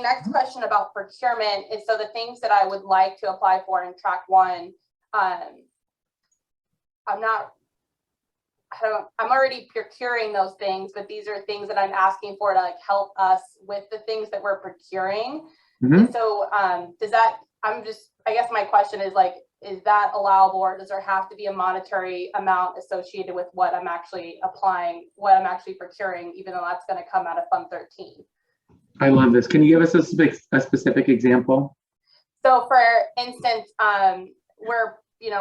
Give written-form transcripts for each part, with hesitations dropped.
next question about procurement is, so the things that I would like to apply for in track one, I'm already procuring those things, but these are things that I'm asking for to like help us with the things that we're procuring. And so I guess my question is like, is that allowable, or does there have to be a monetary amount associated with what I'm actually applying, what I'm actually procuring, even though that's going to come out of Fund 13? I love this. Can you give us a specific example? So for instance,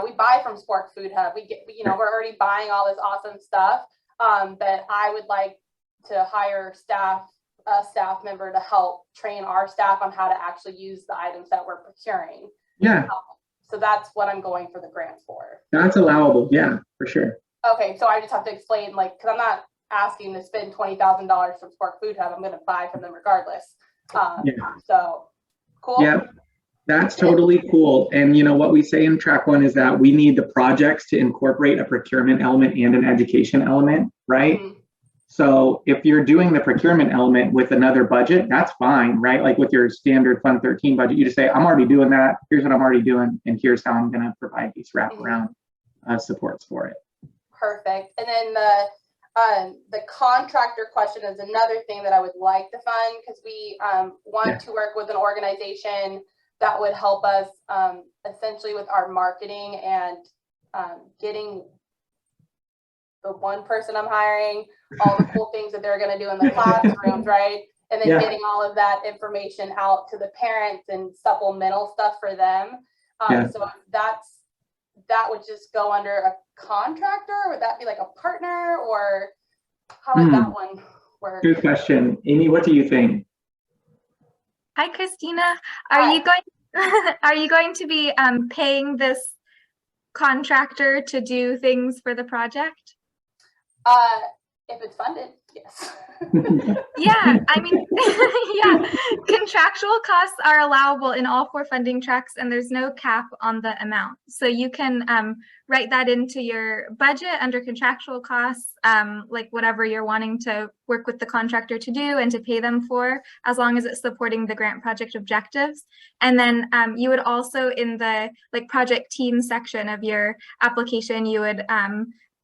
we buy from Spork Food Hub. We're already buying all this awesome stuff, but I would like to hire a staff member to help train our staff on how to actually use the items that we're procuring. Yeah. So that's what I'm going for the grants for. That's allowable. Yeah, for sure. Okay, so I just have to explain, like, because I'm not asking to spend $20,000 from Spork Food Hub. I'm going to buy from them regardless. So cool. Yeah, that's totally cool. And what we say in track one is that we need the projects to incorporate a procurement element and an education element, right? So if you're doing the procurement element with another budget, that's fine, right? Like with your standard Fund 13 budget, you just say, I'm already doing that. Here's what I'm already doing. And here's how I'm going to provide these wraparound supports for it. Perfect. And then the contractor question is another thing that I would like to fund, because we want to work with an organization that would help us essentially with our marketing and getting the one person I'm hiring, all the cool things that they're going to do in the classrooms, right? And then getting all of that information out to the parents and supplemental stuff for them. So that would just go under a contractor? Would that be like a partner, or how would that one work? Good question. Amy, what do you think? Hi, Christina. Are you going to be paying this contractor to do things for the project? If it's funded, yes. Yeah, I mean, yeah, contractual costs are allowable in all 4 funding tracks, and there's no cap on the amount. So you can write that into your budget under contractual costs, like whatever you're wanting to work with the contractor to do and to pay them for, as long as it's supporting the grant project objectives. And then you would also, in the project team section of your application, you would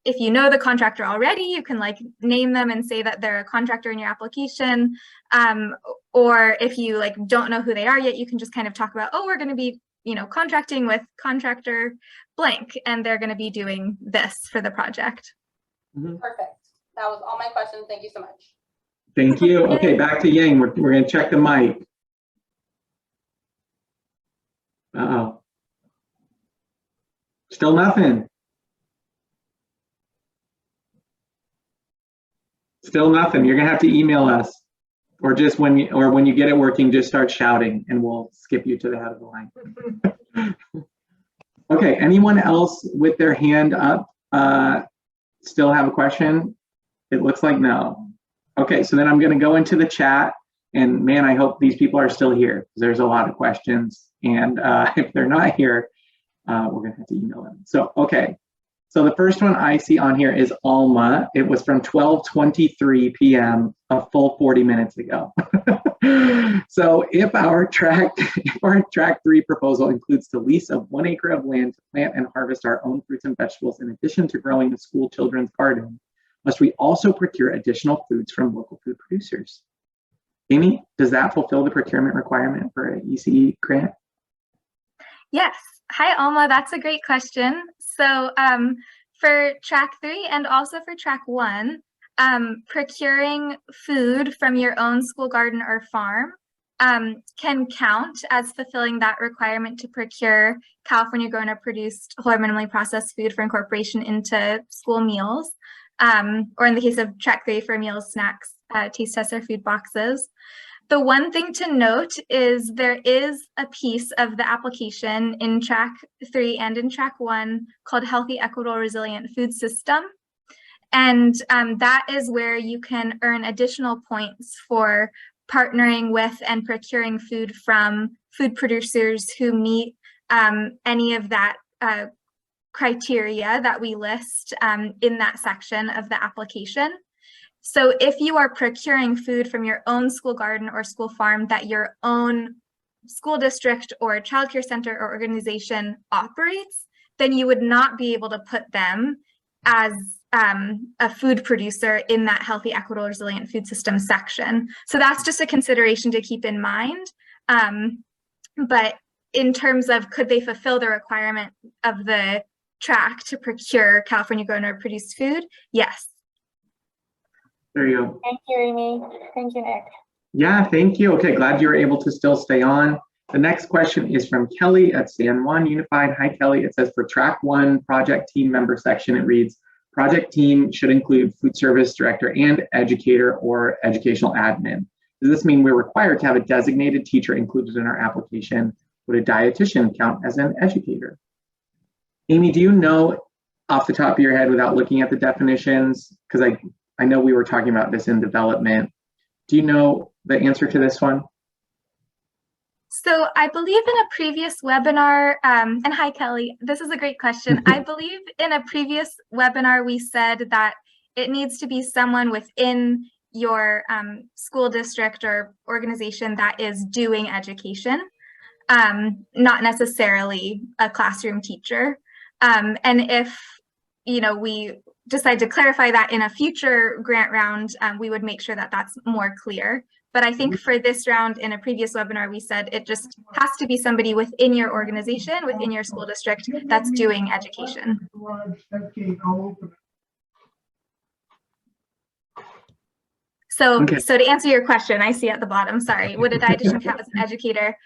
if you know the contractor already, you can name them and say that they're a contractor in your application. Or if you don't know who they are yet, you can just kind of talk about, oh, we're going to be, contracting with contractor blank, and they're going to be doing this for the project. Perfect. That was all my questions. Thank you so much. Thank you. Okay, back to Yang. We're going to check the mic. Uh-oh. Still nothing. Still nothing. You're gonna have to email us, or just when you get it working, just start shouting, and we'll skip you to the head of the line. Okay. Anyone else with their hand up still have a question? It looks like no. Okay. So then I'm gonna go into the chat, and man, I hope these people are still here, because there's a lot of questions, and if they're not here, we're gonna have to email them. So okay. So the first one I see on here is Alma. It was from 12:23 p.m., a full 40 minutes ago. So if our track 3 proposal includes the lease of 1 acre of land to plant and harvest our own fruits and vegetables, in addition to growing a school children's garden, must we also procure additional foods from local food producers? Amy, does that fulfill the procurement requirement for an ECE grant? Yes. Hi, Alma. That's a great question. So for track 3 and also for track 1, procuring food from your own school garden or farm can count as fulfilling that requirement to procure California grown or produced whole or minimally processed food for incorporation into school meals, or in the case of track 3 for meals, snacks, taste tests, or food boxes. The one thing to note is there is a piece of the application in track 3 and in track 1 called Healthy, Equitable, Resilient Food System. And that is where you can earn additional points for partnering with and procuring food from food producers who meet any of that criteria that we list in that section of the application. So if you are procuring food from your own school garden or school farm that your own school district or childcare center or organization operates, then you would not be able to put them as a food producer in that healthy, equitable, resilient food system section. So that's just a consideration to keep in mind. But in terms of could they fulfill the requirement of the track to procure California grown or produced food? Yes. There you go. Thank you, Amy. Thank you, Nick. Yeah, thank you. Okay, glad you were able to still stay on. The next question is from Kelly at San Juan Unified. Hi, Kelly. It says for track 1 project team member section, it reads, project team should include food service director and educator or educational admin. Does this mean we're required to have a designated teacher included in our application? Would a dietitian count as an educator? Amy, do you know off the top of your head without looking at the definitions? Because I know we were talking about this in development. Do you know the answer to this one? So I believe in a previous webinar, and hi, Kelly, this is a great question. I believe in a previous webinar, we said that it needs to be someone within your school district or organization that is doing education, not necessarily a classroom teacher. And if, we decide to clarify that in a future grant round, we would make sure that that's more clear. But I think for this round, in a previous webinar, we said it just has to be somebody within your organization, within your school district that's doing education. So to answer your question, I see at the bottom, sorry, would a dietitian count as an educator?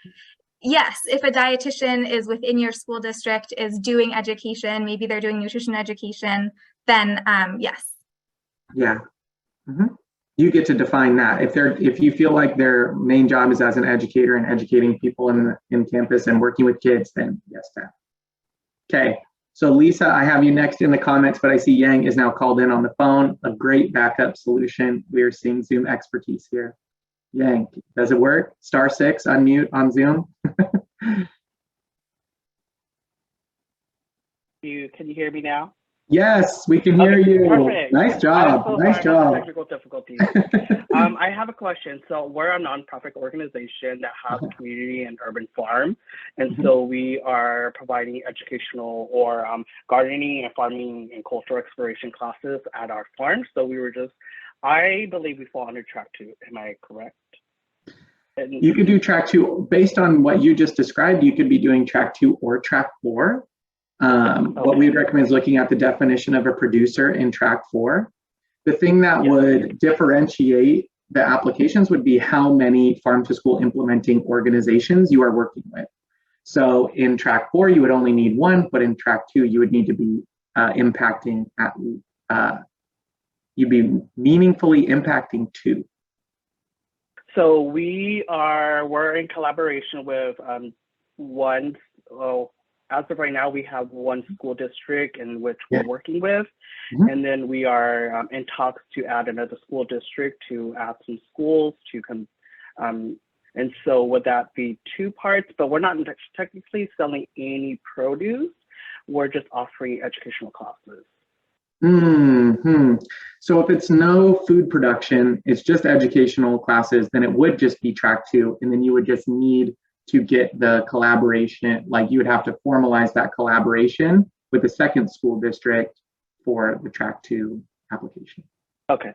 Yes, if a dietitian is within your school district, is doing education, maybe they're doing nutrition education, then yes. Yeah. Mm-hmm. You get to define that. If you feel like their main job is as an educator and educating people in campus and working with kids, then yes, that. Okay, so Lisa, I have you next in the comments, but I see Yang is now called in on the phone. A great backup solution. We are seeing Zoom expertise here. Yang, does it work? *6, unmute on Zoom. Can you hear me now? Yes, we can hear you. Perfect. Nice job. Nice job. Technical difficulties. I have a question. So we're a nonprofit organization that has a community and urban farm. And so we are providing educational or gardening and farming and cultural exploration classes at our farm. So I believe we fall under track 2. Am I correct? You could do track 2 based on what you just described. You could be doing track 2 or track 4. What we would recommend is looking at the definition of a producer in track 4. The thing that would differentiate the applications would be how many farm to school implementing organizations you are working with. So in track 4, you would only need 1, but in track 2, you would need to be impacting you'd be meaningfully impacting 2. So we're in collaboration with as of right now, we have 1 school district in which we're working with, and then we are in talks to add another school district to add some schools to come. And so would that be 2 parts? But we're not technically selling any produce. We're just offering educational classes. So if it's no food production, it's just educational classes, then it would just be track 2, and then you would just need to get the collaboration, like you would have to formalize that collaboration with the second school district for the track 2 application. Okay.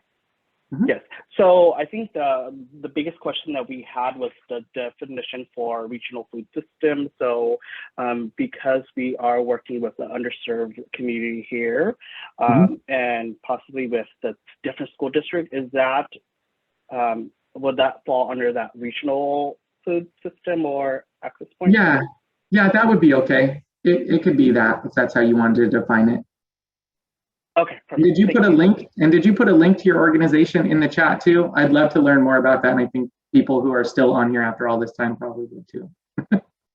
Yes. So I think the biggest question that we had was the definition for regional food system. So because we are working with the underserved community here and possibly with the different school district, would that fall under that regional food system or access point? Yeah, that would be okay. It could be that if that's how you wanted to define it. Okay, perfect. Did you put a link? And did you put a link to your organization in the chat too? I'd love to learn more about that, and I think people who are still on here after all this time probably would too.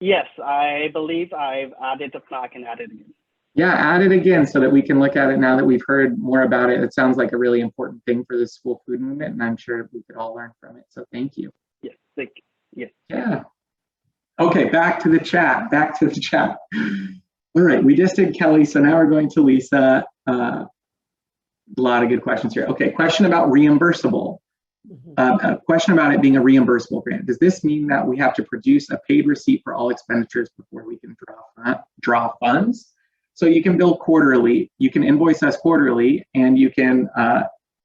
Yes, I believe I've added. If not, I can add it again. Yeah, add it again so that we can look at it now that we've heard more about it. It sounds like a really important thing for the school food movement, and I'm sure we could all learn from it. So thank you. Yes, thank you. Yes. Yeah. Okay, back to the chat. All right, we just did Kelly, so now we're going to Lisa. lot of good questions here. Okay, question about reimbursable. Mhm. A question about it being a reimbursable grant. Does this mean that we have to produce a paid receipt for all expenditures before we can draw funds? So you can bill quarterly, you can invoice us quarterly, and you can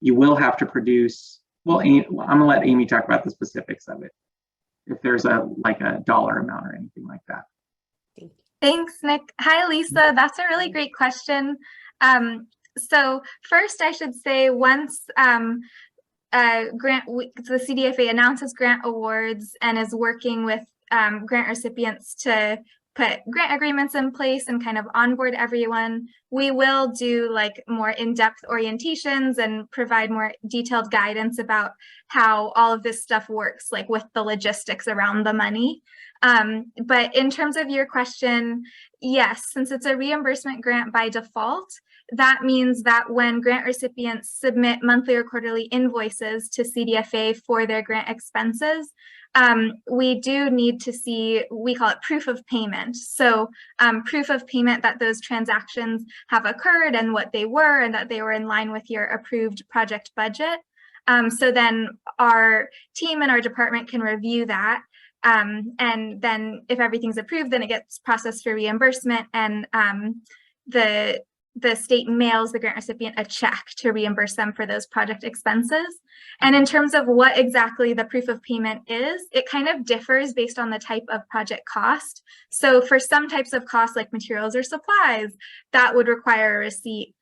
you will have to produce. Well, I'm gonna let Amy talk about the specifics of it, if there's a dollar amount or anything like that. Thanks, Nick. Hi, Lisa. That's a really great question. So first, I should say once the CDFA announces grant awards and is working with grant recipients to put grant agreements in place and kind of onboard everyone, we will do like more in-depth orientations and provide more detailed guidance about how all of this stuff works, like with the logistics around the money. But in terms of your question, yes, since it's a reimbursement grant by default, that means that when grant recipients submit monthly or quarterly invoices to CDFA for their grant expenses, we do need to see, we call it proof of payment. So proof of payment that those transactions have occurred and what they were, and that they were in line with your approved project budget. So then our team and our department can review that. And then if everything's approved, then it gets processed for reimbursement, and the state mails the grant recipient a check to reimburse them for those project expenses. And in terms of what exactly the proof of payment is, it kind of differs based on the type of project cost. So for some types of costs like materials or supplies, that would require a receipt.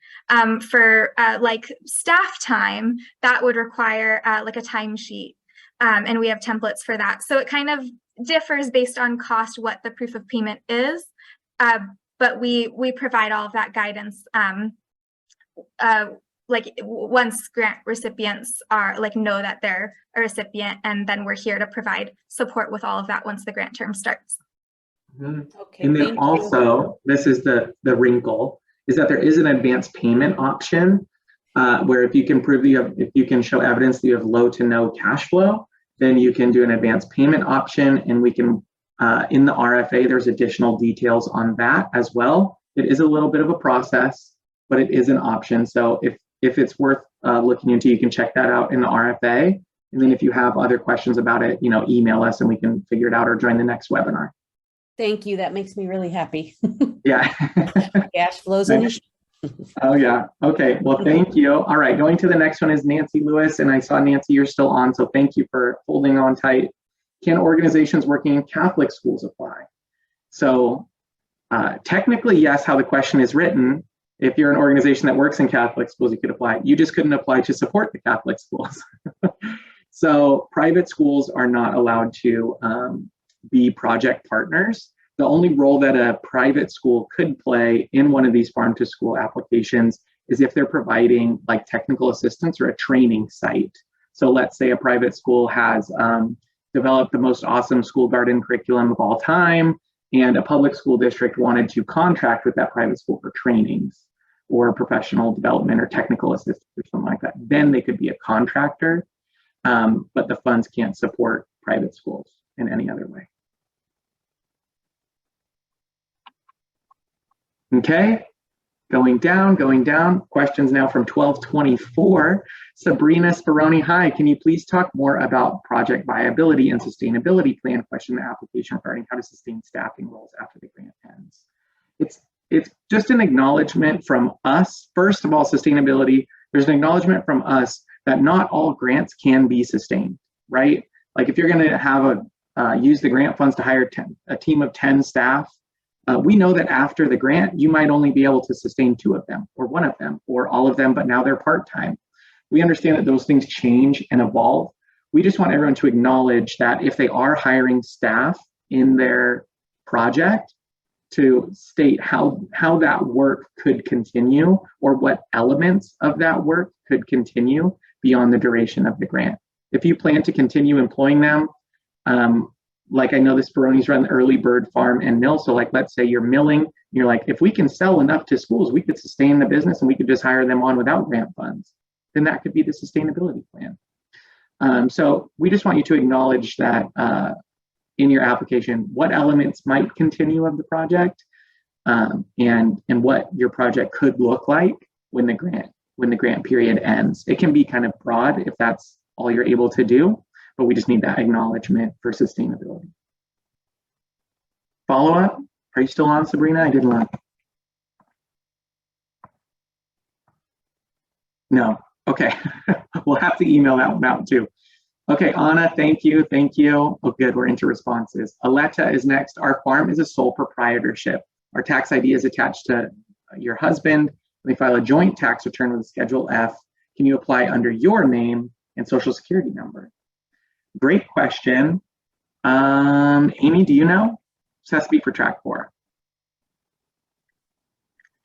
For like staff time, that would require like a timesheet. And we have templates for that. So it kind of differs based on cost, what the proof of payment is. But we provide all of that guidance like once grant recipients are know that they're a recipient, and then we're here to provide support with all of that once the grant term starts. Okay, and then also, this is the wrinkle, is that there is an advance payment option where if you can prove if you can show evidence that you have low to no cash flow, then you can do an advance payment option, and we can in the RFA, there's additional details on that as well. It is a little bit of a process, but it is an option. So if it's worth looking into, you can check that out in the RFA. And then if you have other questions about it, email us and we can figure it out, or join the next webinar. Thank you. That makes me really happy. Yeah. Cash flows in. Oh, yeah. Okay. Well, thank you. All right. Going to the next one is Nancy Lewis. And I saw, Nancy, you're still on. So thank you for holding on tight. Can organizations working in Catholic schools apply? So technically, yes, how the question is written, if you're an organization that works in Catholic schools, you could apply. You just couldn't apply to support the Catholic schools. So private schools are not allowed to be project partners. The only role that a private school could play in one of these farm to school applications is if they're providing like technical assistance or a training site. So let's say a private school has developed the most awesome school garden curriculum of all time, and a public school district wanted to contract with that private school for trainings or professional development or technical assistance or something like that. Then they could be a contractor, but the funds can't support private schools in any other way. Okay, going down. Questions now from 1224. Sabrina Speroni, hi, can you please talk more about project viability and sustainability plan? Question the application regarding how to sustain staffing roles after the grant ends. It's just an acknowledgement from us. First of all, sustainability, there's an acknowledgement from us that not all grants can be sustained, right? Like if you're gonna have use the grant funds to hire a team of 10 staff, we know that after the grant, you might only be able to sustain 2 of them or 1 of them or all of them, but now they're part-time. We understand that those things change and evolve. We just want everyone to acknowledge that if they are hiring staff in their project, to state how that work could continue or what elements of that work could continue beyond the duration of the grant. If you plan to continue employing them, like I know the Speroni's run the early bird farm and mill. So like, let's say you're milling, you're like, if we can sell enough to schools, we could sustain the business and we could just hire them on without grant funds. Then that could be the sustainability plan. So we just want you to acknowledge that in your application, what elements might continue of the project and what your project could look like when the grant when the grant period ends. It can be kind of broad if that's all you're able to do, but we just need that acknowledgement for sustainability. Follow up? Are you still on, Sabrina? I didn't look. No. Okay. We'll have to email that one out too. Okay, Anna, thank you. Thank you. Oh, good. We're into responses. Aletta is next. Our farm is a sole proprietorship. Our tax ID is attached to your husband. They file a joint tax return with a Schedule F. Can you apply under your name and social security number? Great question. Amy, do you know? This has to be for track 4.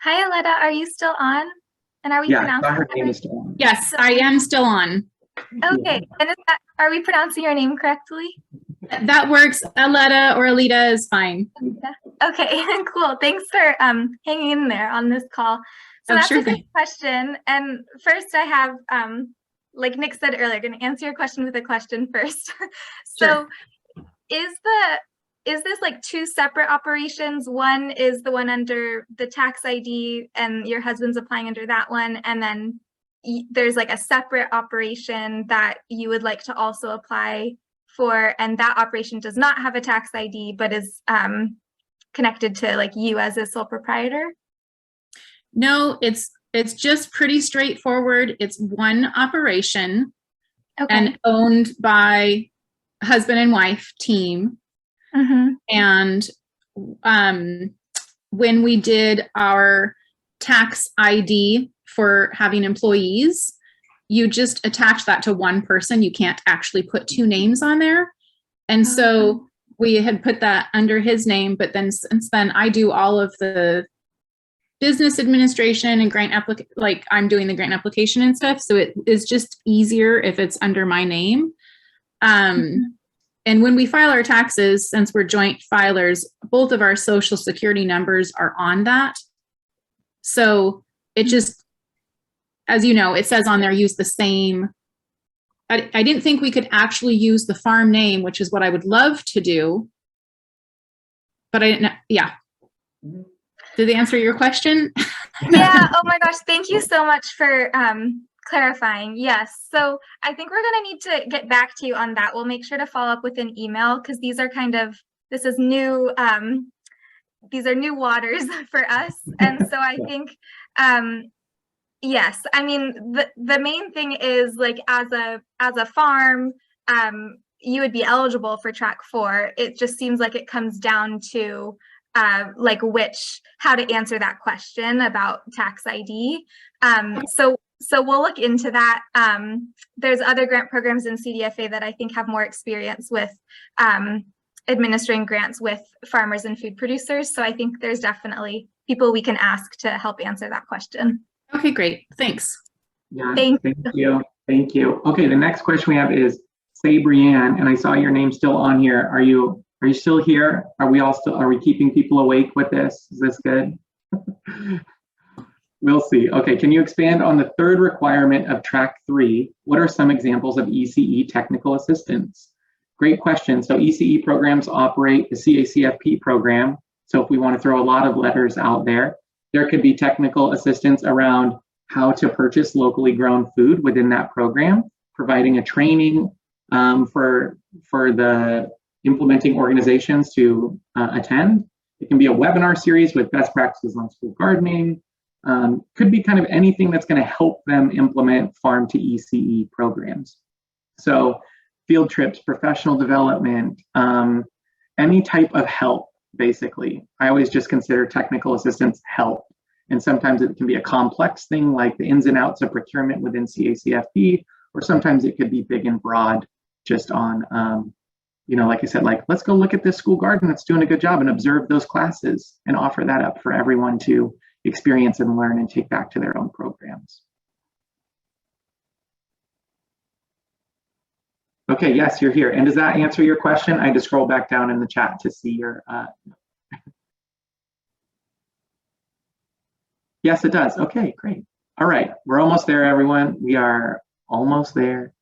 Hi, Aletta. Are you still on? And are we pronouncing her name is still on. Yes, I am still on. Okay. And are we pronouncing your name correctly? That works. Aletta or Alita is fine. Okay, cool. Thanks for hanging in there on this call. So that's sure a great question. And first I have, like Nick said earlier, going to answer your question with a question first. So is this like 2 separate operations? One is the one under the tax ID and your husband's applying under that one. And then there's like a separate operation that you would like to also apply for. And that operation does not have a tax ID, but is connected to like you as a sole proprietor? No, it's just pretty straightforward. It's one operation and owned by husband and wife team. And when we did our tax ID for having employees, you just attach that to one person. You can't actually put 2 names on there. And so we had put that under his name, but then since then I do all of the business administration and grant like I'm doing the grant application and stuff. So it is just easier if it's under my name. And when we file our taxes, since we're joint filers, both of our social security numbers are on that. So it just, as you know, it says on there, use the same. I didn't think we could actually use the farm name, which is what I would love to do. But I didn't know. Yeah. Did they answer your question? Yeah. Oh my gosh. Thank you so much for clarifying. Yes. So I think we're going to need to get back to you on that. We'll make sure to follow up with an email because these are this is new. These are new waters for us. And so I think, yes, I mean, the main thing is like as a farm, you would be eligible for track 4. It just seems like it comes down to like how to answer that question about tax ID. So we'll look into that. There's other grant programs in CDFA that I think have more experience with administering grants with farmers and food producers. So I think there's definitely people we can ask to help answer that question. Okay, great. Thanks. Yeah, thank you. Thank you. Okay, the next question we have is Say Brianne, and I saw your name still on here. Are you still here? Are we keeping people awake with this? Is this good? We'll see. Okay, can you expand on the 3rd requirement of track 3? What are some examples of ECE technical assistance? Great question. So ECE programs operate the CACFP program. So if we want to throw a lot of letters out there, there could be technical assistance around how to purchase locally grown food within that program, providing a training for the implementing organizations to attend. It can be a webinar series with best practices on school gardening. Could be kind of anything that's going to help them implement farm to ECE programs. So field trips, professional development, any type of help, basically. I always just consider technical assistance help. And sometimes it can be a complex thing like the ins and outs of procurement within CACFP, or sometimes it could be big and broad just on, like I said, like, let's go look at this school garden that's doing a good job and observe those classes and offer that up for everyone to experience and learn and take back to their own programs. Okay, yes, you're here. And does that answer your question? I had to scroll back down in the chat to see your, yes, it does. Okay, great. All right, we're almost there, everyone. We are almost there.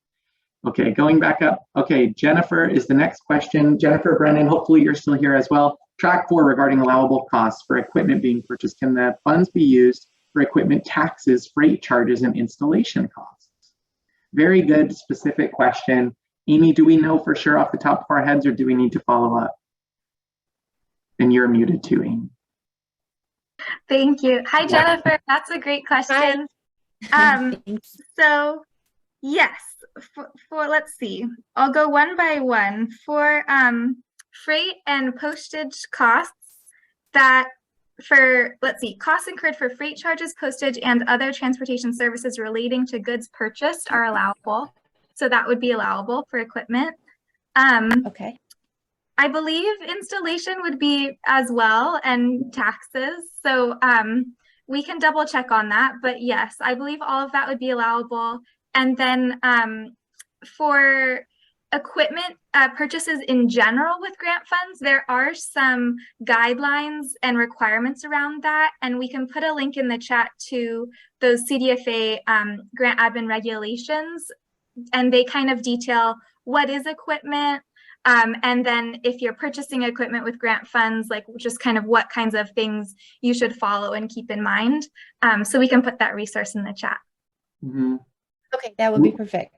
Okay, going back up. Okay, Jennifer is the next question. Jennifer Brennan, hopefully you're still here as well. Track 4 regarding allowable costs for equipment being purchased. Can the funds be used for equipment taxes, freight charges, and installation costs? Very good, specific question. Amy, do we know for sure off the top of our heads, or do we need to follow up? And you're muted too, Amy. Thank you. Hi, Jennifer. That's a great question. So yes, for let's see, I'll go one by one. For freight and postage costs, that for, let's see, costs incurred for freight charges, postage, and other transportation services relating to goods purchased are allowable. So that would be allowable for equipment. Okay. I believe installation would be as well, and taxes. So we can double check on that. But yes, I believe all of that would be allowable. And then for equipment purchases in general with grant funds, there are some guidelines and requirements around that. And we can put a link in the chat to those CDFA grant admin regulations. And they kind of detail what is equipment. And then if you're purchasing equipment with grant funds, like just kind of what kinds of things you should follow and keep in mind. So we can put that resource in the chat. Mm-hmm. Okay, that would be perfect.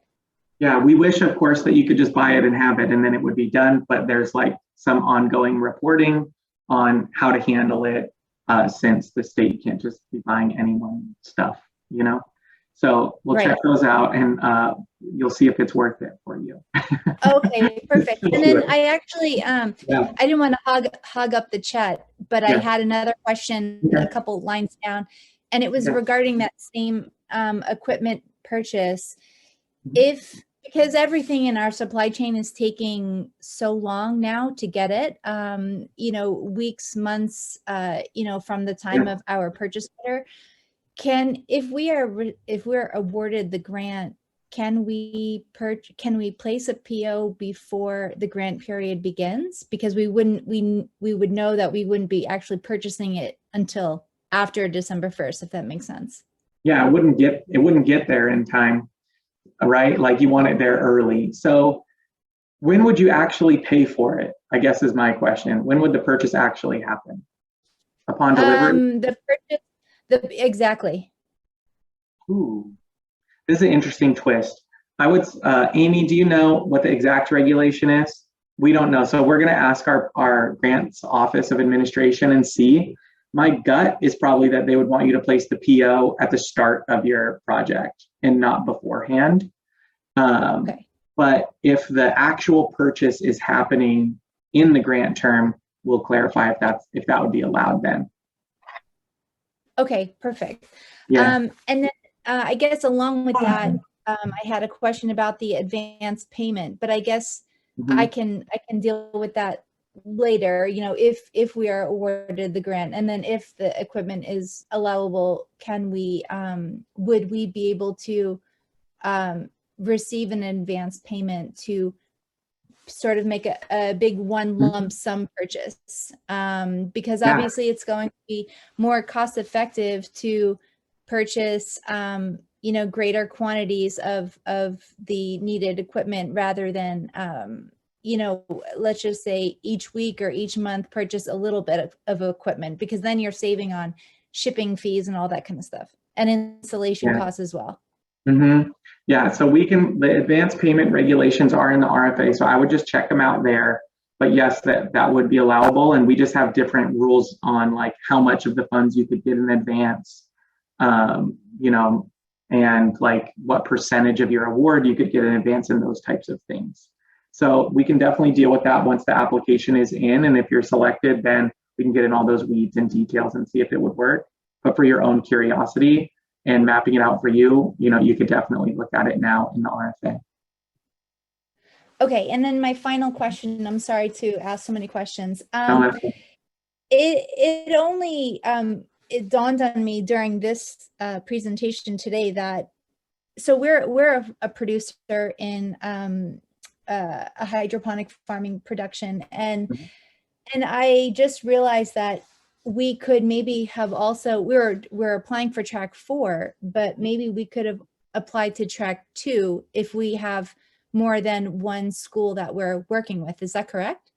Yeah, we wish, of course, that you could just buy it and have it and then it would be done. But there's like some ongoing reporting on how to handle it since the state can't just be buying anyone stuff, you know? So we'll check those out and you'll see if it's worth it for you. Okay, perfect. And then I actually, I didn't want to hog up the chat, but I had another question a couple lines down, and it was regarding that same equipment purchase. Because everything in our supply chain is taking so long now to get it, you know, weeks, months, you know, from the time of our purchase order. If we're awarded the grant, can we place a PO before the grant period begins? Because we would know that we wouldn't be actually purchasing it until after December 1st, if that makes sense. Yeah, it wouldn't get there in time, right? Like you want it there early. So when would you actually pay for it? I guess is my question. When would the purchase actually happen? Upon delivery? The purchase. Exactly. Ooh, this is an interesting twist. I would, Amy, do you know what the exact regulation is? We don't know. So we're going to ask our grants office of administration and see. My gut is probably that they would want you to place the PO at the start of your project and not beforehand. But if the actual purchase is happening in the grant term, we'll clarify if that would be allowed then. Okay, perfect. Yeah. And then I guess along with that, I had a question about the advance payment, but I guess I can deal with that later, you know, if we are awarded the grant, and then if the equipment is allowable, can we would we be able to receive an advance payment to sort of make a big one lump sum purchase, because obviously it's going to be more cost effective to purchase you know, greater quantities of the needed equipment rather than you know, let's just say each week or each month purchase a little bit of equipment, because then you're saving on shipping fees and all that kind of stuff, and installation costs as well. Yeah, so the advance payment regulations are in the RFA, so I would just check them out there. But yes, that would be allowable, and we just have different rules on like how much of the funds you could get in advance, you know, and like what percentage of your award you could get in advance and those types of things. So we can definitely deal with that once the application is in, and if you're selected, then we can get in all those weeds and details and see if it would work. But for your own curiosity and mapping it out for you, you know, you could definitely look at it now in the RFA. Okay, and then my final question, I'm sorry to ask so many questions. It dawned on me during this presentation today that, so we're a producer in a hydroponic farming production, and I just realized that we could maybe have also, we're applying for track 4, but maybe we could have applied to track 2 if we have more than one school that we're working with. Is that correct?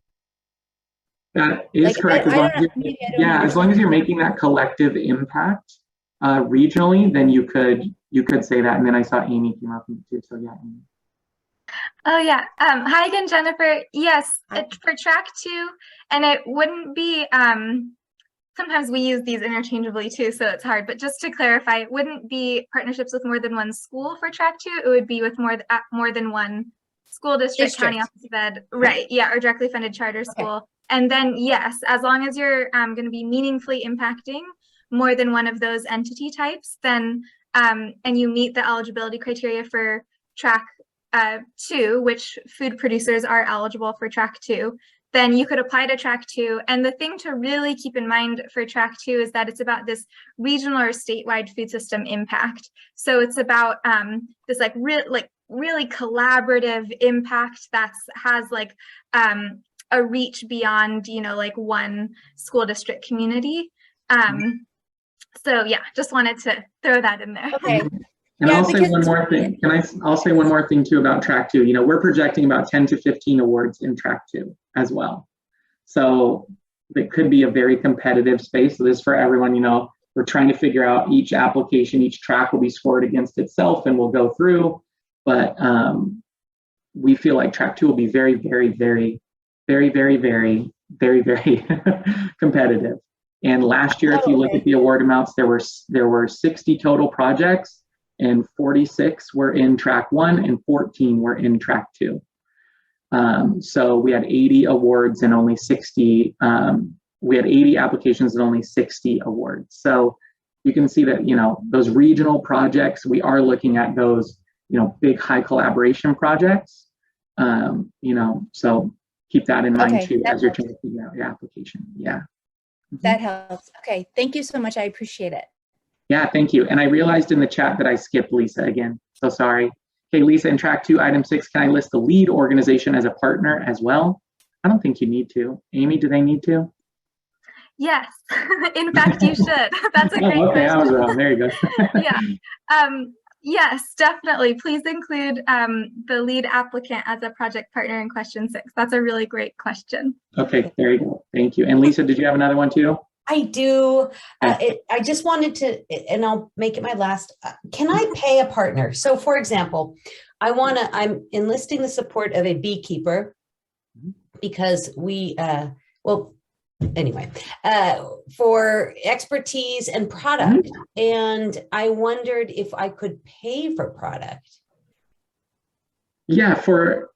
That is correct. As long as you're making that collective impact, regionally, then you could say that. And then I saw Amy came up too. So yeah, Amy. Oh yeah. Hi again, Jennifer. Yes, for track 2, and it wouldn't be, sometimes we use these interchangeably too, so it's hard, but just to clarify, it wouldn't be partnerships with more than one school for track 2, it would be with more than one school district, county office of ed, right, yeah, or directly funded charter school. And then yes, as long as you're going to be meaningfully impacting more than one of those entity types, then, and you meet the eligibility criteria for track 2, which food producers are eligible for track 2, then you could apply to track 2. And the thing to really keep in mind for track 2 is that it's about this regional or statewide food system impact. So it's about this really collaborative impact that has like a reach beyond, like one school district community. So yeah, just wanted to throw that in there. Okay. And I'll say one more thing. I'll say one more thing too about track 2. We're projecting about 10 to 15 awards in track 2 as well. So it could be a very competitive space. So this is for everyone, we're trying to figure out each application, each track will be scored against itself and we'll go through. But we feel like track 2 will be very, very, very, very, very, very, very, very competitive. And last year, if you look at the award amounts, there were 60 total projects, and 46 were in track 1 and 14 were in track 2. So we had 80 awards and only 60, we had 80 applications and only 60 awards. So you can see that, those regional projects, we are looking at those, big high collaboration projects, so keep that in mind too, as you're trying to figure out your application. Yeah. That helps. Okay. Thank you so much. I appreciate it. Yeah, thank you. And I realized in the chat that I skipped Lisa again. So sorry. Okay, Lisa, in track 2, item 6, can I list the lead organization as a partner as well? I don't think you need to. Amy, do they need to? Yes, in fact, you should. That's a great question. Okay, I was wrong. There you go. Yeah. Yes, definitely. Please include the lead applicant as a project partner in question 6. That's a really great question. Okay, there you go. Thank you. And Lisa, did you have another one too? I do. I just wanted to, and I'll make it my last. Can I pay a partner? So for example, I'm enlisting the support of a beekeeper because for expertise and product. And I wondered if I could pay for product. Yeah,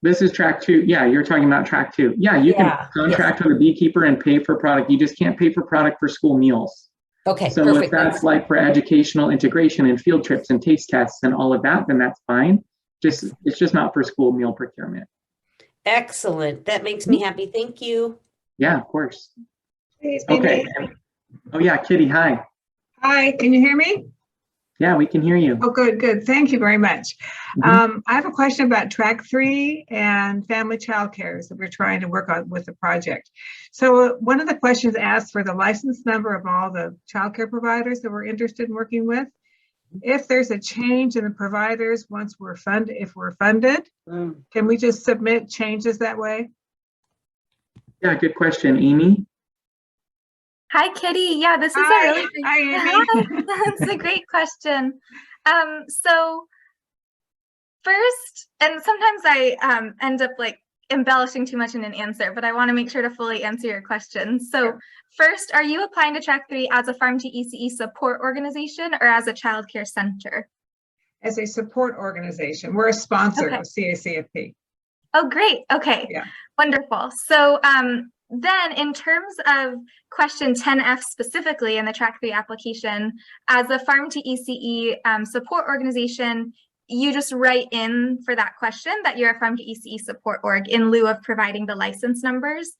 this is track 2. Yeah, you're talking about track 2. Yeah, you can contract with a beekeeper and pay for product. You just can't pay for product for school meals. Okay, so perfect. If that's like for educational integration and field trips and taste tests and all of that, then that's fine. It's just not for school meal procurement. Excellent. That makes me happy. Thank you. Yeah, of course. Okay. Oh yeah, Kitty, hi. Hi, can you hear me? Yeah, we can hear you. Oh, good. Thank you very much. I have a question about track 3 and family childcare that we're trying to work on with the project. So one of the questions asked for the license number of all the childcare providers that we're interested in working with. If there's a change in the providers once if we're funded, can we just submit changes that way? Yeah, good question. Amy? Hi, Kitty. Yeah, this is a really great, that's a great question. So first, and sometimes I end up like embellishing too much in an answer, but I want to make sure to fully answer your question. So first, are you applying to track 3 as a farm to ECE support organization or as a childcare center? As a support organization. We're a sponsor of CACFP. Oh, great. Okay. Yeah. Wonderful. So then in terms of question 10F specifically in the track 3 application, as a farm to ECE support organization, you just write in for that question that you're a farm to ECE support org in lieu of providing the license numbers.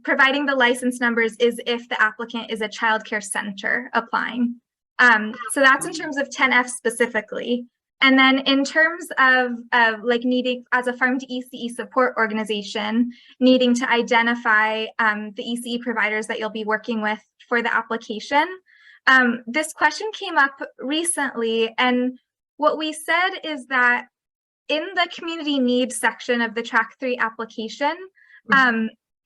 Providing the license numbers is if the applicant is a childcare center applying. So that's in terms of 10F specifically. And then in terms of like needing, as a farm to ECE support organization, needing to identify the ECE providers that you'll be working with for the application. This question came up recently, and what we said is that in the community needs section of the track 3 application,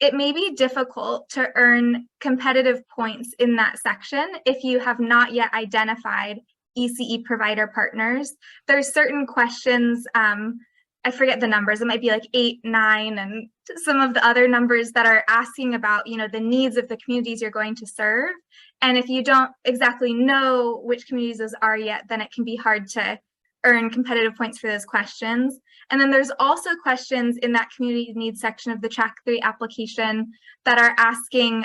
it may be difficult to earn competitive points in that section if you have not yet identified ECE provider partners. There's certain questions, I forget the numbers, it might be like 8, 9, and some of the other numbers that are asking about, you know, the needs of the communities you're going to serve. And if you don't exactly know which communities those are yet, then it can be hard to earn competitive points for those questions. And then there's also questions in that community needs section of the Track 3 application that are asking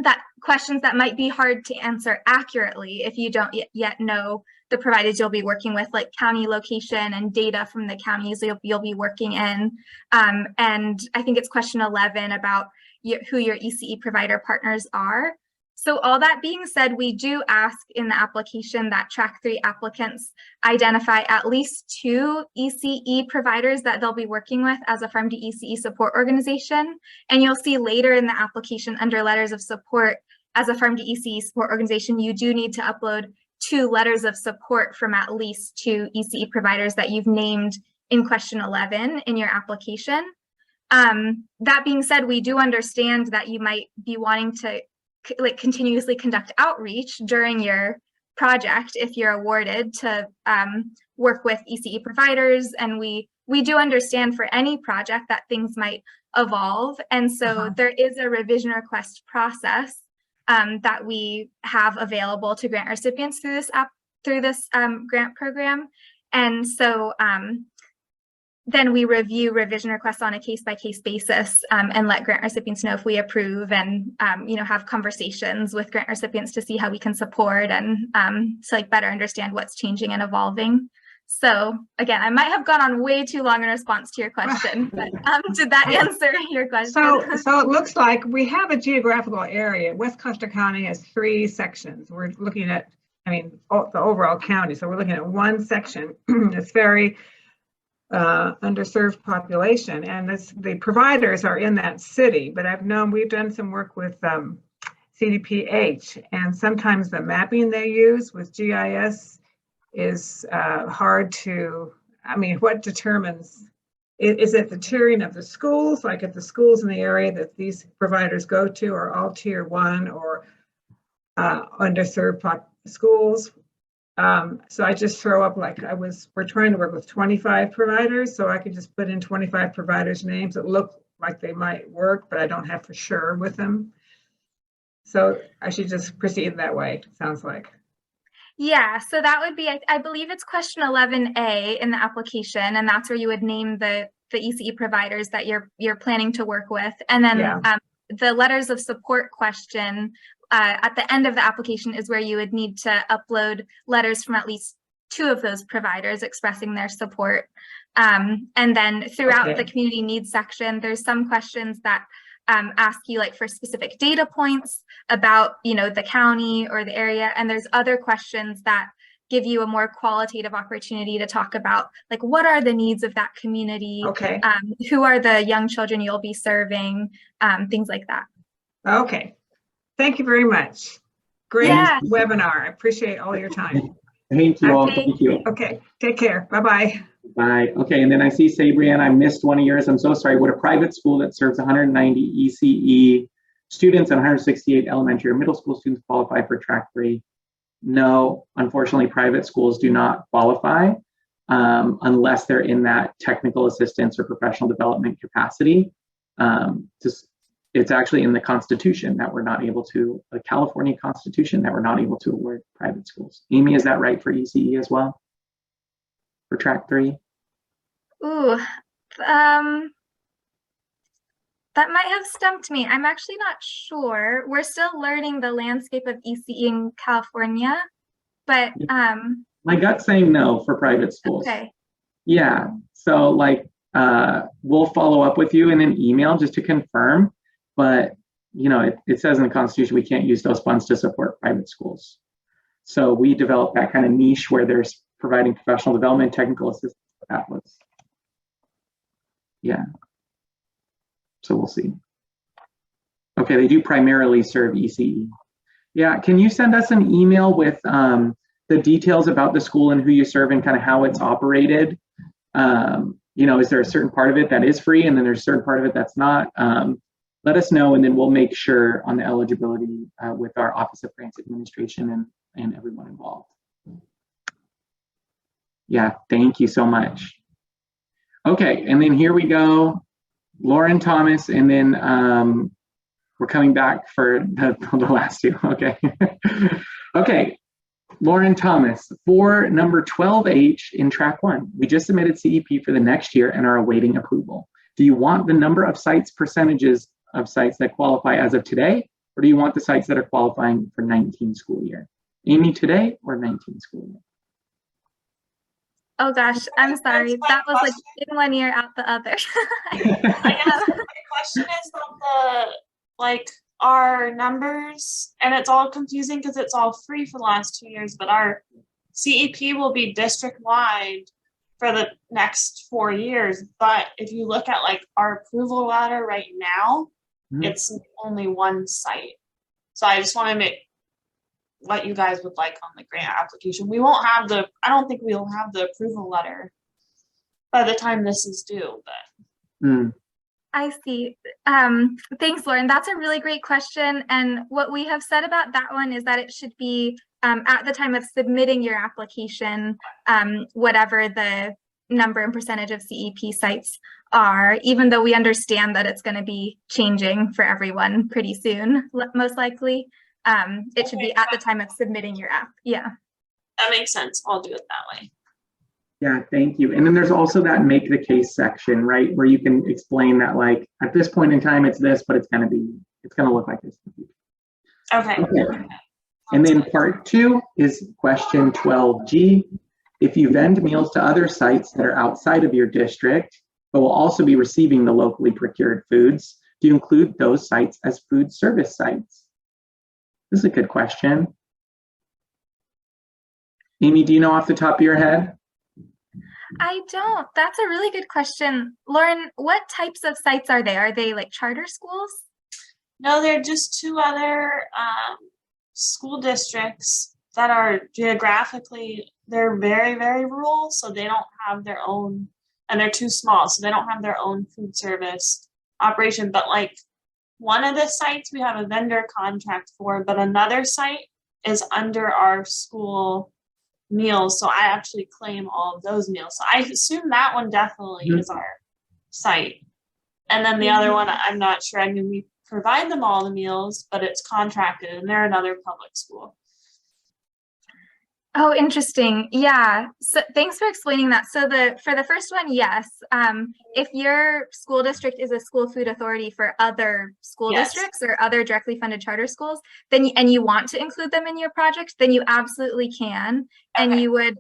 that questions that might be hard to answer accurately if you don't yet know the providers you'll be working with, like county location and data from the counties you'll be working in. And I think it's question 11 about who your ECE provider partners are. So all that being said, we do ask in the application that Track 3 applicants identify at least 2 ECE providers that they'll be working with as a Farm to ECE support organization. And you'll see later in the application under letters of support, as a Farm to ECE support organization, you do need to upload 2 letters of support from at least 2 ECE providers that you've named in question 11 in your application. That being said, we do understand that you might be wanting to continuously conduct outreach during your project if you're awarded to work with ECE providers, and we do understand for any project that things might evolve, and so there is a revision request process that we have available to grant recipients through this grant program, and so then we review revision requests on a case-by-case basis and let grant recipients know if we approve, and have conversations with grant recipients to see how we can support and to better understand what's changing and evolving. So again, I might have gone on way too long in response to your question, but did that answer your question? So it looks like we have a geographical area. West Custer County has 3 sections. We're looking at, the overall county. So we're looking at one section. It's very underserved population, and the providers are in that city, but we've done some work with CDPH, and sometimes the mapping they use with GIS is hard to, what determines, is it the tiering of the schools, like if the schools in the area that these providers go to are all tier 1 or underserved schools? So I just throw up we're trying to work with 25 providers, so I could just put in 25 providers' names that look like they might work, but I don't have for sure with them. So I should just proceed that way, it sounds like. Yeah, so that would be, I believe it's question 11A in the application, and that's where you would name the ECE providers that you're planning to work with. And then the letters of support question at the end of the application is where you would need to upload letters from at least 2 of those providers expressing their support. And then throughout the community needs section, there's some questions that ask you for specific data points about, the county or the area. And there's other questions that give you a more qualitative opportunity to talk about, what are the needs of that community? Who are the young children you'll be serving? Things like that. Okay. Thank you very much. Great webinar. I appreciate all your time. Thank you all. Thank you. Okay. Take care. Bye-bye. Bye. Okay. And then I see Sabrianne, I missed one of yours. I'm so sorry. Would a private school that serves 190 ECE students and 168 elementary or middle school students qualify for Track 3? No, unfortunately, private schools do not qualify unless they're in that technical assistance or professional development capacity. It's actually in the Constitution that we're not able to, the California Constitution, that we're not able to award private schools. Amy, is that right for ECE as well? For Track 3? Ooh, that might have stumped me. I'm actually not sure. We're still learning the landscape of ECE in California, but my gut's saying no for private schools. Okay. Yeah, so we'll follow up with you in an email just to confirm. But, it says in the Constitution we can't use those funds to support private schools. So we developed that kind of niche where there's providing professional development, technical assistance. That was, so we'll see. Okay, they do primarily serve ECE. Yeah, can you send us an email with the details about the school and who you serve and kind of how it's operated? is there a certain part of it that is free and then there's a certain part of it that's not? Let us know, and then we'll make sure on the eligibility with our Office of Grants Administration and everyone involved. Yeah, thank you so much. Okay, and then here we go. Lauren Thomas, and then we're coming back for the last two. Okay. Okay, Lauren Thomas, for number 12H in track 1, we just submitted CEP for the next year and are awaiting approval. Do you want the number of sites percentages of sites that qualify as of today, or do you want the sites that are qualifying for 19 school year? Amy, today or 19 school year? Oh gosh, I'm sorry. That was like in one ear, out the other. I guess my question is on the, like, our numbers, and it's all confusing because it's all free for the last 2 years, but our CEP will be district-wide for the next 4 years. But if you look at like our approval letter right now, it's only one site. So I just want to make what you guys would like on the grant application. We won't have I don't think we'll have the approval letter by the time this is due, but. I see. Thanks, Lauren. That's a really great question. And what we have said about that one is that it should be at the time of submitting your application, whatever the number and percentage of CEP sites are, even though we understand that it's going to be changing for everyone pretty soon, most likely. It should be at the time of submitting your app. Yeah. That makes sense. I'll do it that way. Yeah, thank you. And then there's also that make the case section, right? Where you can explain that, like, at this point in time, it's this, but it's going to look like this. Okay. And then part 2 is question 12G. If you vend meals to other sites that are outside of your district, but will also be receiving the locally procured foods, do you include those sites as food service sites? This is a good question. Amy, do you know off the top of your head? I don't. That's a really good question. Lauren, what types of sites are they? Are they like charter schools? No, they're just 2 other school districts that are geographically, they're very, very rural, so they don't have their own, and they're too small, so they don't have their own food service operation. But like one of the sites we have a vendor contract for, but another site is under our school meals, so I actually claim all of those meals. So I assume that one definitely is our site. And then the other one, I'm not sure. I mean, we provide them all the meals, but it's contracted, and they're another public school. Oh, interesting. Yeah. So thanks for explaining that. So for the first one, yes. If your school district is a school food authority for other school districts or other directly funded charter schools, then and you want to include them in your project, then you absolutely can. And you would,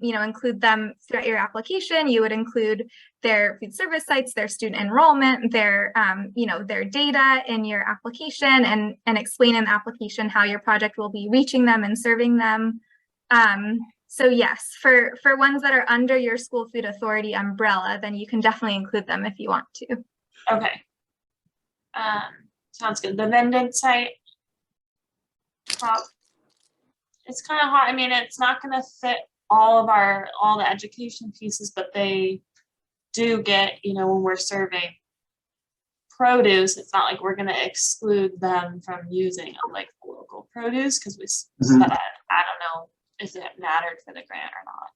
include them throughout your application. You would include their food service sites, their student enrollment, their data in your application, and explain in the application how your project will be reaching them and serving them. So yes, for ones that are under your school food authority umbrella, then you can definitely include them if you want to. Okay. Sounds good. The vended site, it's kind of hard. I mean, it's not going to fit all the education pieces, but they do get, when we're serving produce, it's not like we're going to exclude them from using like local produce, because we said, I don't know if it mattered for the grant or not.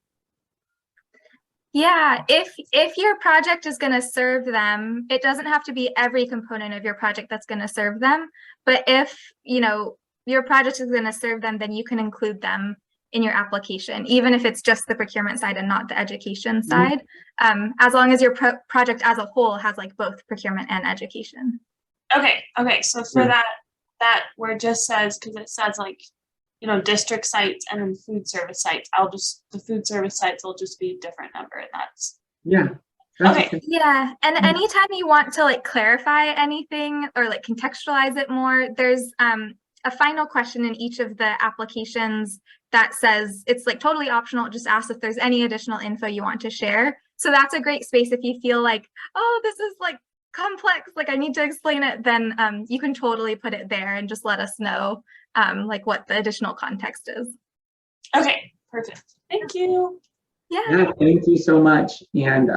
Yeah, if your project is going to serve them, it doesn't have to be every component of your project that's going to serve them. But if your project is going to serve them, then you can include them in your application, even if it's just the procurement side and not the education side, as long as your project as a whole has like both procurement and education. Okay. So for that where it just says, because it says like, district sites and then food service sites, the food service sites will just be a different number. And that's okay. Yeah. And anytime you want to like clarify anything or like contextualize it more, there's a final question in each of the applications that says it's like totally optional. It just asks if there's any additional info you want to share. So that's a great space if you feel like, oh, this is like complex, like I need to explain it, then you can totally put it there and just let us know like what the additional context is. Okay, perfect. Thank you. Yeah, thank you so much. And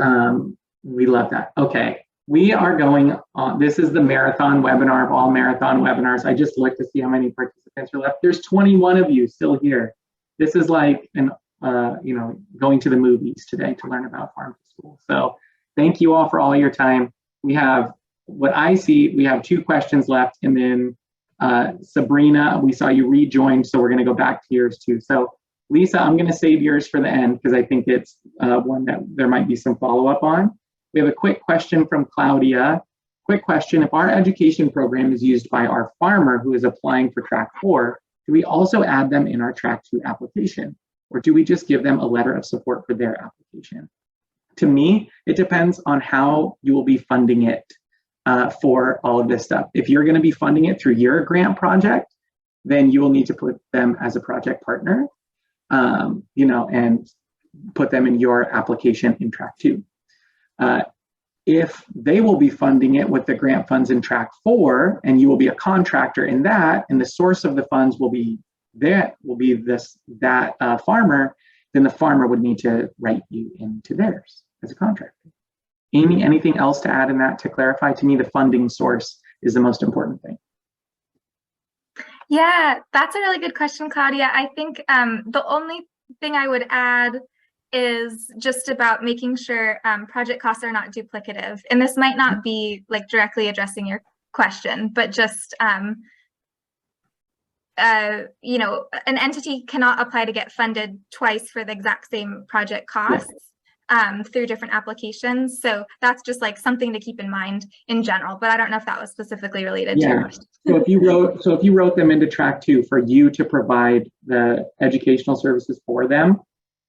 We love that. Okay. We are going on. This is the marathon webinar of all marathon webinars. I just looked to see how many participants are left. There's 21 of you still here. This is like an, going to the movies today to learn about farm to school. So thank you all for all your time. We have, what I see, we have 2 questions left, and then Sabrina, we saw you rejoined, so we're going to go back to yours too. So Lisa, I'm going to save yours for the end because I think it's one that there might be some follow-up on. We have a quick question from Claudia. Quick question: if our education program is used by our farmer who is applying for track 4, do we also add them in our track 2 application, or do we just give them a letter of support for their application? To me, it depends on how you will be funding it for all of this stuff. If you're going to be funding it through your grant project, then you will need to put them as a project partner, and put them in your application in track 2. If they will be funding it with the grant funds in track 4, and you will be a contractor in that, and the source of the funds will be that farmer, then the farmer would need to write you into theirs as a contractor. Amy, anything else to add in that to clarify? To me, the funding source is the most important thing. Yeah, that's a really good question, Claudia. I think the only thing I would add is just about making sure project costs are not duplicative. And this might not be like directly addressing your question, but just, an entity cannot apply to get funded twice for the exact same project costs through different applications. So that's just like something to keep in mind in general, but I don't know if that was specifically related to your question. So if you wrote them into track 2 for you to provide the educational services for them,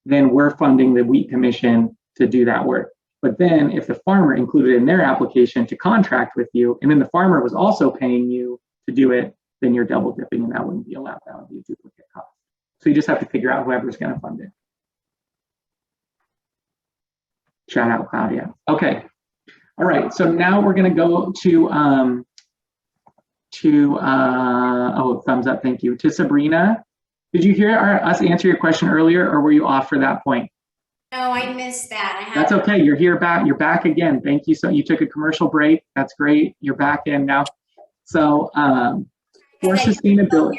then we're funding the wheat commission to do that work. But then if the farmer included in their application to contract with you, and then the farmer was also paying you to do it, then you're double dipping, and that wouldn't be allowed. That would be a duplicate cost. So you just have to figure out whoever's going to fund it. Shout out, Claudia. Okay. All right. So now we're going to go to thumbs up. Thank you. To Sabrina. Did you hear us answer your question earlier, or were you off for that point? No, I missed that. That's okay. You're here back. You're back again. Thank you. So you took a commercial break. That's great. You're back in now. So for sustainability,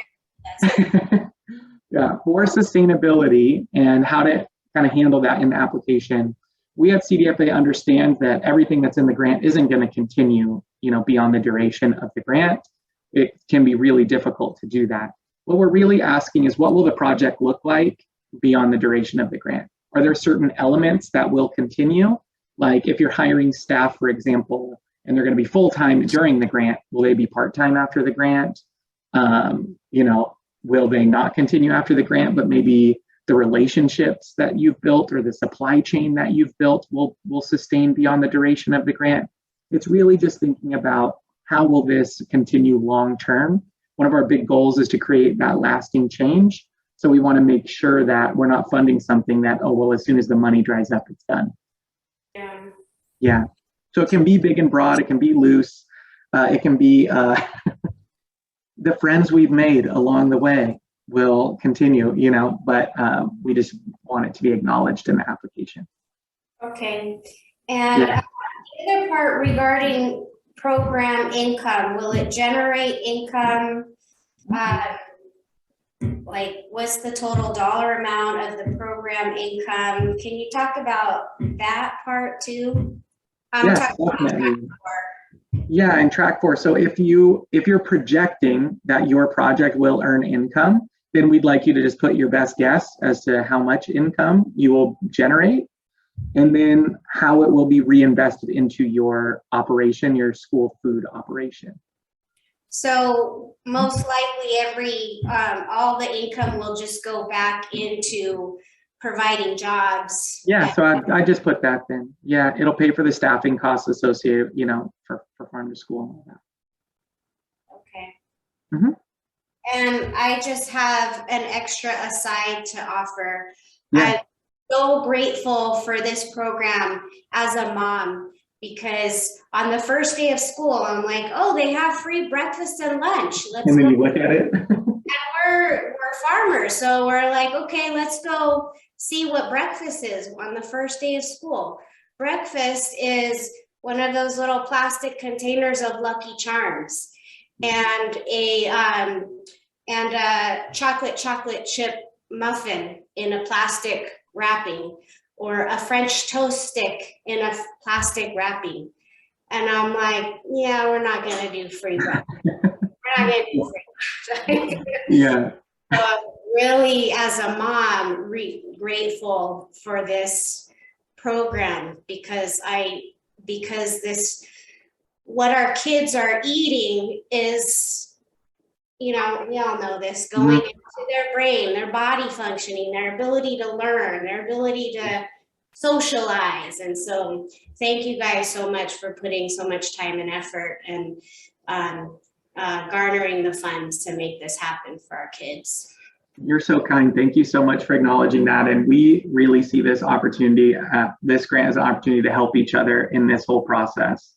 for sustainability and how to kind of handle that in the application, we at CDFA understand that everything that's in the grant isn't going to continue, beyond the duration of the grant. It can be really difficult to do that. What we're really asking is, what will the project look like beyond the duration of the grant? Are there certain elements that will continue? Like if you're hiring staff, for example, and they're going to be full-time during the grant, will they be part-time after the grant? Will they not continue after the grant, but maybe the relationships that you've built or the supply chain that you've built will sustain beyond the duration of the grant? It's really just thinking about how will this continue long-term. One of our big goals is to create that lasting change. So we want to make sure that we're not funding something that, as soon as the money dries up, it's done. Yeah. So it can be big and broad. It can be loose. It can be the friends we've made along the way will continue, but we just want it to be acknowledged in the application. Okay. And the other part regarding program income, will it generate income? What's the total dollar amount of the program income? Can you talk about that part too? Yes, definitely. Yeah, in track 4. So if you're projecting that your project will earn income, then we'd like you to just put your best guess as to how much income you will generate, and then how it will be reinvested into your operation, your school food operation. So most likely all the income will just go back into providing jobs. Yeah, so I just put that then. Yeah, it'll pay for the staffing costs associated, for farm to school and all that. Okay. Mm-hmm. And I just have an extra aside to offer. Yeah. I'm so grateful for this program as a mom, because on the first day of school, I'm like, oh, they have free breakfast and lunch. And then you look at it. And we're farmers, so we're like, okay, let's go see what breakfast is on the first day of school. breakfast is one of those little plastic containers of Lucky Charms and a chocolate chip muffin in a plastic wrapping, or a French toast stick in a plastic wrapping. And I'm like, yeah, we're not going to do free breakfast. We're not going to do free. Yeah. Really, as a mom, grateful for this program because this, what our kids are eating is, you know, we all know this, going into their brain, their body functioning, their ability to learn, their ability to socialize. And so thank you guys so much for putting so much time and effort and garnering the funds to make this happen for our kids. You're so kind. Thank you so much for acknowledging that. And we really see this opportunity, this grant as an opportunity to help each other in this whole process.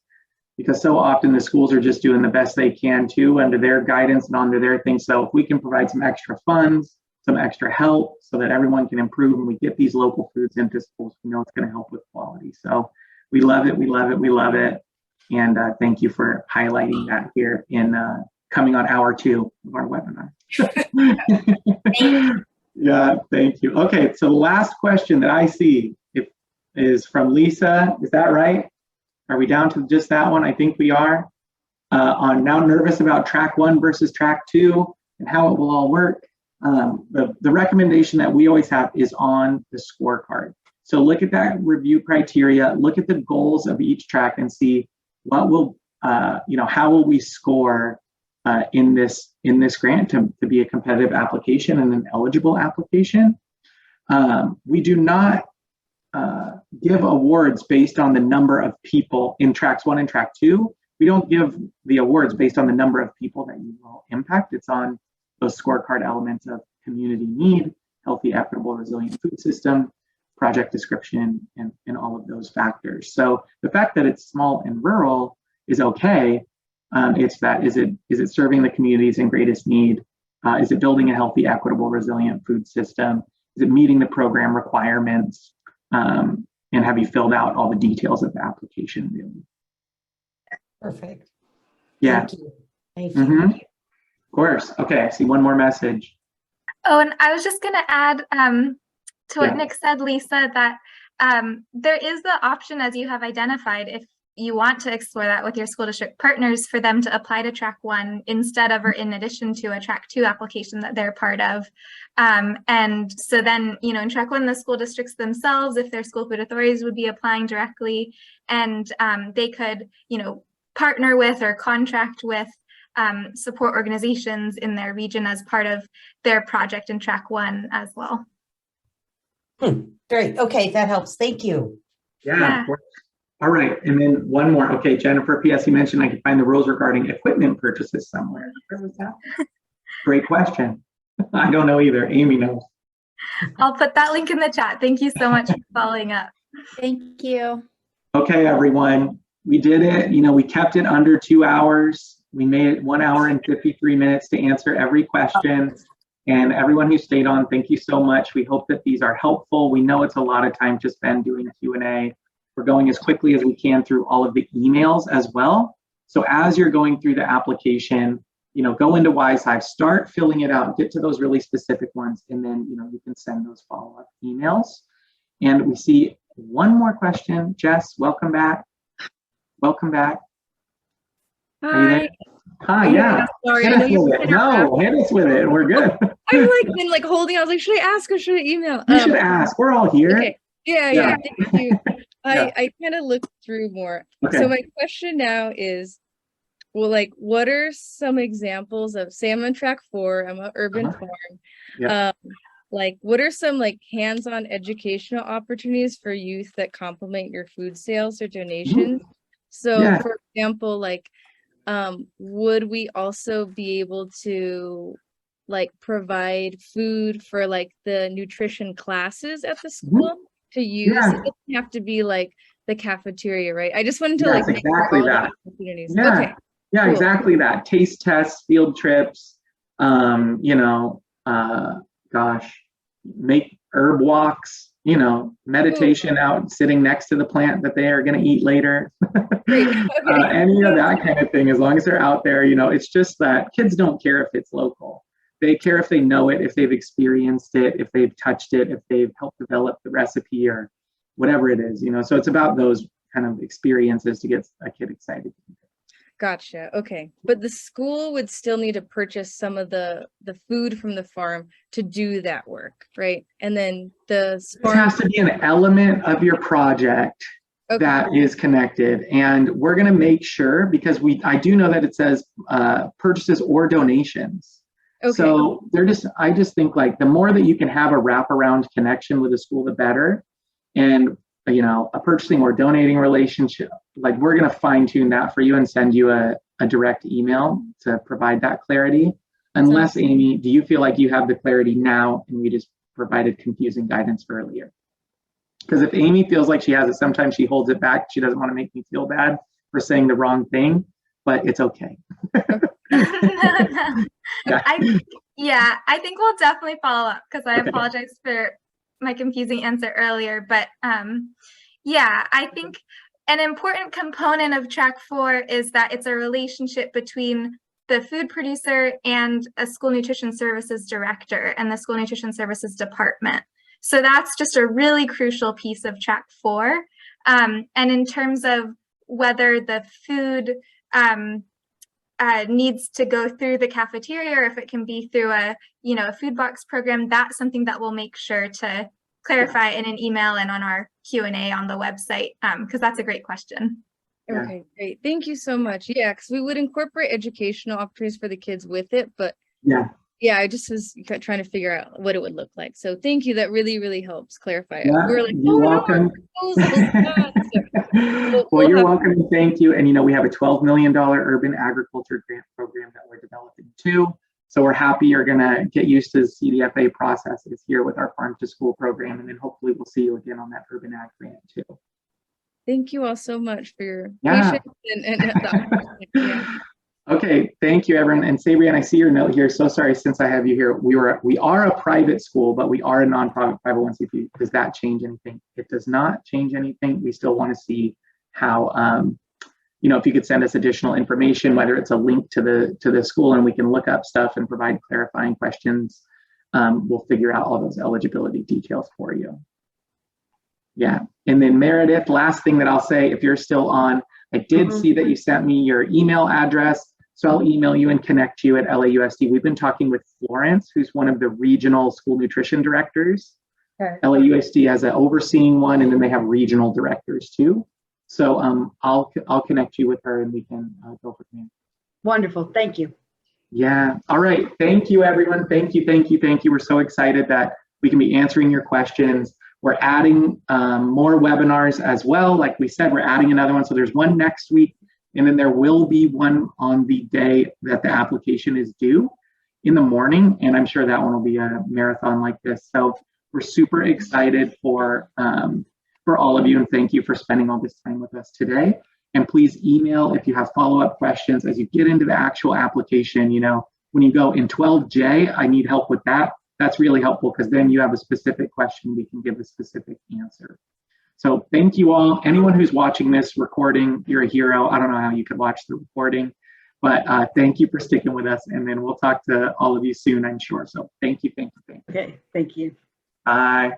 Because so often the schools are just doing the best they can too, under their guidance and under their thing. So if we can provide some extra funds, some extra help so that everyone can improve and we get these local foods into schools, we know it's going to help with quality. So we love it, we love it, we love it. And thank you for highlighting that here in coming on hour 2 of our webinar. Yeah, thank you. Okay, so the last question that I see is from Lisa. Is that right? Are we down to just that one? I think we are. On now nervous about track 1 versus track 2 and how it will all work. The recommendation that we always have is on the scorecard. So look at that review criteria, look at the goals of each track and see what will, how will we score in this grant to be a competitive application and an eligible application. We do not give awards based on the number of people in tracks 1 and track 2. We don't give the awards based on the number of people that you will impact. It's on those scorecard elements of community need, healthy, equitable, resilient food system, project description, and all of those factors. So the fact that it's small and rural is okay. It's that, is it serving the communities in greatest need? Is it building a healthy, equitable, resilient food system? Is it meeting the program requirements? And have you filled out all the details of the application really? Perfect. Yeah. Thank you. Thank you. Of course. Okay, I see one more message. Oh, and I was just going to add to what Nick said, Lisa, that there is the option, as you have identified, if you want to explore that with your school district partners, for them to apply to track 1 instead of or in addition to a track 2 application that they're part of. And so then, in track 1, the school districts themselves, if their school food authorities, would be applying directly, and they could, partner with or contract with support organizations in their region as part of their project in track 1 as well. Great. Okay, that helps. Thank you. Yeah. Of course. All right, and then one more. Okay, Jennifer, P.S. you mentioned I could find the rules regarding equipment purchases somewhere. Where was that? Great question. I don't know either. Amy knows. I'll put that link in the chat. Thank you so much for following up. Thank you. Okay, everyone. We did it. We kept it under 2 hours. We made it 1 hour and 53 minutes to answer every question. And everyone who stayed on, thank you so much. We hope that these are helpful. We know it's a lot of time to spend doing Q&A. We're going as quickly as we can through all of the emails as well. So as you're going through the application, go into WiseHive, start filling it out, get to those really specific ones, and then you can send those follow-up emails. And we see one more question. Jess, welcome back. Welcome back. Hi. Are you there? Hi, yeah. Sorry, hit us with it. We're good. I've been holding. I was like, should I ask or should I email? You should ask. We're all here. Okay. Yeah. Thank you. I kind of looked through more. Okay. So my question now is, what are some examples of, say I'm on track 4, I'm an urban farm. Yeah. What are some hands-on educational opportunities for youth that complement your food sales or donations? So for example, would we also be able to provide food for the nutrition classes at the school to use? It doesn't have to be the cafeteria, right? I just wanted to exactly that. Opportunities. Yeah. Okay. Yeah, Cool. exactly that. Taste tests, field trips, make herb walks, you know, meditation out sitting next to the plant that they are going to eat later. Any of that kind of thing, as long as they're out there, you know, it's just that kids don't care if it's local. They care if they know it, if they've experienced it, if they've touched it, if they've helped develop the recipe or whatever it is, you know. So it's about those kind of experiences to get a kid excited. Gotcha. Okay. But the school would still need to purchase some of the food from the farm to do that work, right? And then the There has to be an element of your project that is connected. And we're going to make sure, because I do know that it says purchases or donations. So I just think like the more that you can have a wraparound connection with the school, the better. And, you know, a purchasing or donating relationship, like we're going to fine tune that for you and send you a direct email to provide that clarity. Unless, Amy, do you feel like you have the clarity now and we just provided confusing guidance earlier? Because if Amy feels like she has it, sometimes she holds it back. She doesn't want to make me feel bad for saying the wrong thing, but it's okay. I think we'll definitely follow up, because I apologize for my confusing answer earlier. But I think an important component of track 4 is that it's a relationship between the food producer and a school nutrition services director and the school nutrition services department. So that's just a really crucial piece of track 4. And in terms of whether the food needs to go through the cafeteria or if it can be through a food box program, that's something that we'll make sure to clarify in an email and on our Q&A on the website, because that's a great question. Okay, great. Thank you so much. Yeah, because we would incorporate educational opportunities for the kids with it, but I just was trying to figure out what it would look like. So thank you. That really, really helps clarify it. Yeah, we were like, you're welcome. Well, you're welcome, and thank you. And, you know, we have a $12 million urban agriculture grant program that we're developing too. So we're happy you're going to get used to the CDFA processes here with our farm to school program. And then hopefully we'll see you again on that urban ag grant too. Thank you all so much for your patience and Okay, thank you, everyone. And Sabrian, I see your note here. So sorry, since I have you here, we are a private school, but we are a nonprofit 501c3. Does that change anything? It does not change anything. We still want to see how, you know, if you could send us additional information, whether it's a link to the school and we can look up stuff and provide clarifying questions. We'll figure out all those eligibility details for you. Yeah, and then Meredith, last thing that I'll say, if you're still on, I did see that you sent me your email address. So I'll email you and connect you at LAUSD. We've been talking with Florence, who's one of the regional school nutrition directors. LAUSD has an overseeing one, and then they have regional directors too. So I'll connect you with her and we can go from there. Wonderful, thank you. Yeah, all right, thank you everyone. Thank you. We're so excited that we can be answering your questions. We're adding more webinars as well. Like we said, we're adding another one. So there's one next week, and then there will be one on the day that the application is due in the morning. And I'm sure that one will be a marathon like this. So we're super excited for all of you, and thank you for spending all this time with us today. And please email if you have follow-up questions as you get into the actual application. You know, when you go in 12J, I need help with that. That's really helpful, because then you have a specific question, we can give a specific answer. So thank you all. Anyone who's watching this recording, you're a hero. I don't know how you could watch the recording, but thank you for sticking with us. And then we'll talk to all of you soon, I'm sure. So thank you. Okay, thank you. Bye.